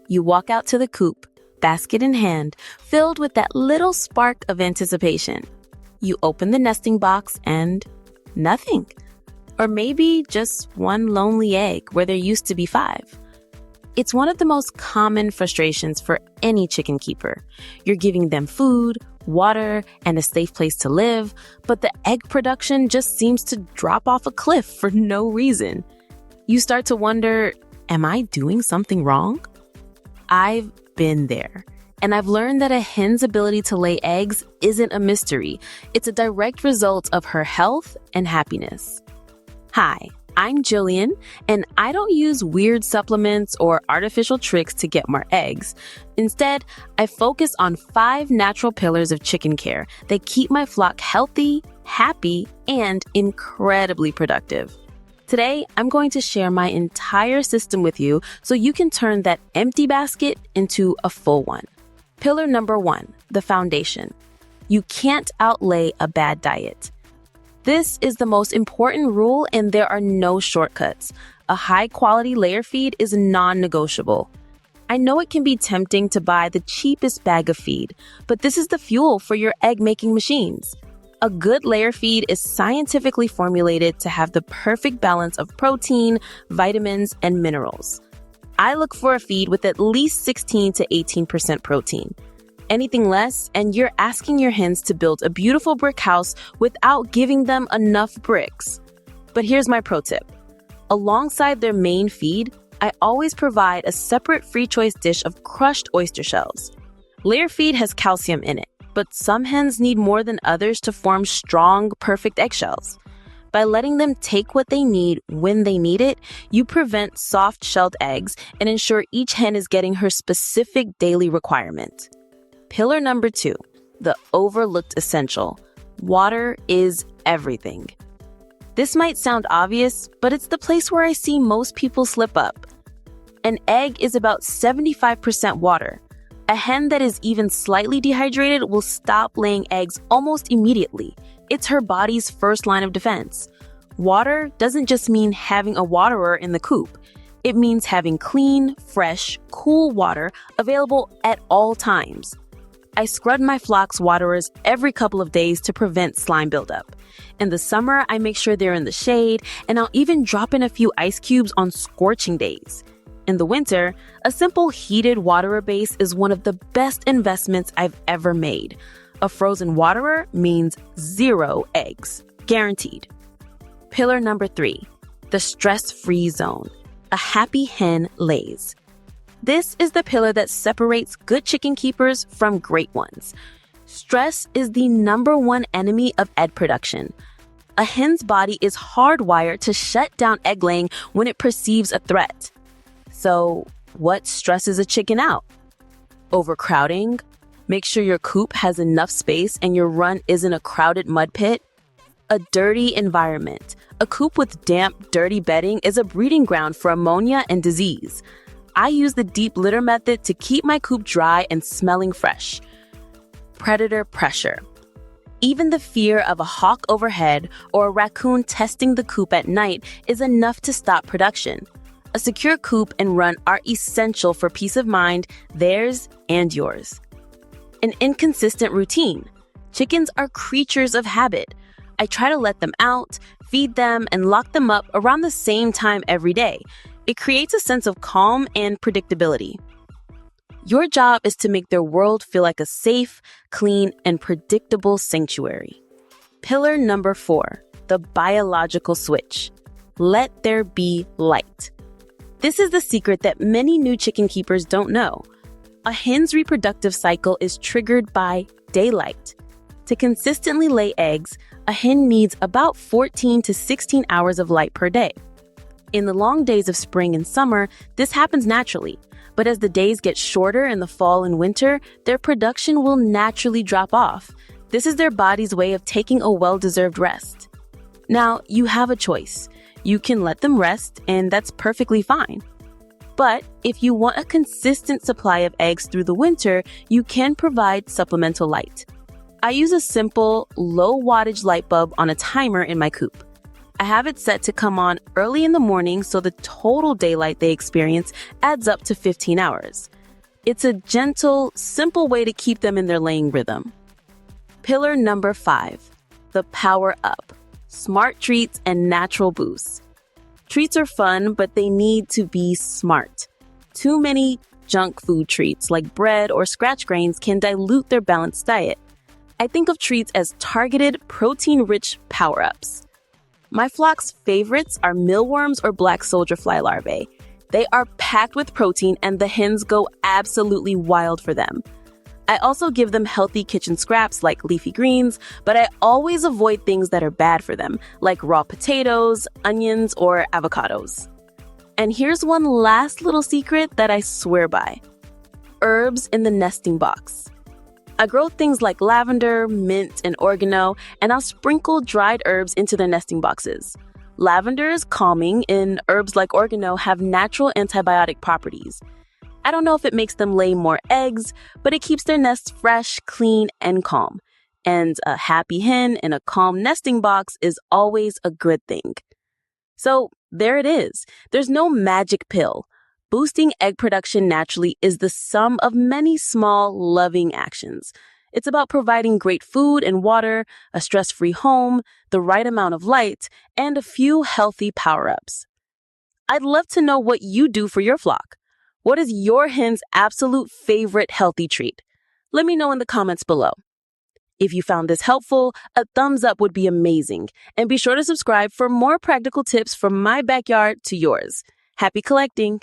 You walk out to the coop, basket in hand, filled with that little spark of anticipation. You open the nesting box and nothing. Or maybe just one lonely egg where there used to be 5. It's one of the most common frustrations for any chicken keeper. You're giving them food, water, and a safe place to live, but the egg production just seems to drop off a cliff for no reason. You start to wonder, am I doing something wrong? I've been there. And I've learned that a hen's ability to lay eggs isn't a mystery. It's a direct result of her health and happiness. Hi, I'm Jillian, and I don't use weird supplements or artificial tricks to get more eggs. Instead, I focus on 5 natural pillars of chicken care that keep my flock healthy, happy, and incredibly productive. Today, I'm going to share my entire system with you so you can turn that empty basket into a full one. Pillar number 1, the foundation. You can't outlay a bad diet. This is the most important rule, and there are no shortcuts. A high-quality layer feed is non-negotiable. I know it can be tempting to buy the cheapest bag of feed, but this is the fuel for your egg-making machines. A good layer feed is scientifically formulated to have the perfect balance of protein, vitamins, and minerals. I look for a feed with at least 16 to 18% protein. Anything less, and you're asking your hens to build a beautiful brick house without giving them enough bricks. But here's my pro tip. Alongside their main feed, I always provide a separate free choice dish of crushed oyster shells. Layer feed has calcium in it, but some hens need more than others to form strong, perfect eggshells. By letting them take what they need when they need it, you prevent soft-shelled eggs and ensure each hen is getting her specific daily requirement. Pillar number 2, the overlooked essential. Water is everything. This might sound obvious, but it's the place where I see most people slip up. An egg is about 75% water. A hen that is even slightly dehydrated will stop laying eggs almost immediately. It's her body's first line of defense. Water doesn't just mean having a waterer in the coop. It means having clean, fresh, cool water available at all times. I scrub my flock's waterers every couple of days to prevent slime buildup. In the summer, I make sure they're in the shade, and I'll even drop in a few ice cubes on scorching days. In the winter, a simple heated waterer base is one of the best investments I've ever made. A frozen waterer means 0 eggs, guaranteed. Pillar number 3, the stress-free zone. A happy hen lays. This is the pillar that separates good chicken keepers from great ones. Stress is the number 1 enemy of egg production. A hen's body is hardwired to shut down egg laying when it perceives a threat. So, what stresses a chicken out? Overcrowding? Make sure your coop has enough space and your run isn't a crowded mud pit? A dirty environment. A coop with damp, dirty bedding is a breeding ground for ammonia and disease. I use the deep litter method to keep my coop dry and smelling fresh. Predator pressure. Even the fear of a hawk overhead or a raccoon testing the coop at night is enough to stop production. A secure coop and run are essential for peace of mind, theirs and yours. An inconsistent routine. Chickens are creatures of habit. I try to let them out, feed them, and lock them up around the same time every day. It creates a sense of calm and predictability. Your job is to make their world feel like a safe, clean, and predictable sanctuary. Pillar number 4, the biological switch. Let there be light. This is the secret that many new chicken keepers don't know. A hen's reproductive cycle is triggered by daylight. To consistently lay eggs, a hen needs about 14 to 16 hours of light per day. In the long days of spring and summer, this happens naturally, but as the days get shorter in the fall and winter, their production will naturally drop off. This is their body's way of taking a well-deserved rest. Now, you have a choice. You can let them rest, and that's perfectly fine. But if you want a consistent supply of eggs through the winter, you can provide supplemental light. I use a simple, low-wattage light bulb on a timer in my coop. I have it set to come on early in the morning so the total daylight they experience adds up to 15 hours. It's a gentle, simple way to keep them in their laying rhythm. Pillar number 5, the power up. Smart treats and natural boosts. Treats are fun, but they need to be smart. Too many junk food treats like bread or scratch grains can dilute their balanced diet. I think of treats as targeted, protein-rich power-ups. My flock's favorites are mealworms or black soldier fly larvae. They are packed with protein and the hens go absolutely wild for them. I also give them healthy kitchen scraps like leafy greens, but I always avoid things that are bad for them, like raw potatoes, onions, or avocados. And here's one last little secret that I swear by. Herbs in the nesting box. I grow things like lavender, mint, and oregano, and I'll sprinkle dried herbs into their nesting boxes. Lavender is calming, and herbs like oregano have natural antibiotic properties. I don't know if it makes them lay more eggs, but it keeps their nests fresh, clean, and calm. And a happy hen in a calm nesting box is always a good thing. So there it is. There's no magic pill. Boosting egg production naturally is the sum of many small, loving actions. It's about providing great food and water, a stress-free home, the right amount of light, and a few healthy power-ups. I'd love to know what you do for your flock. What is your hen's absolute favorite healthy treat? Let me know in the comments below. If you found this helpful, a thumbs up would be amazing. And be sure to subscribe for more practical tips from my backyard to yours. Happy collecting!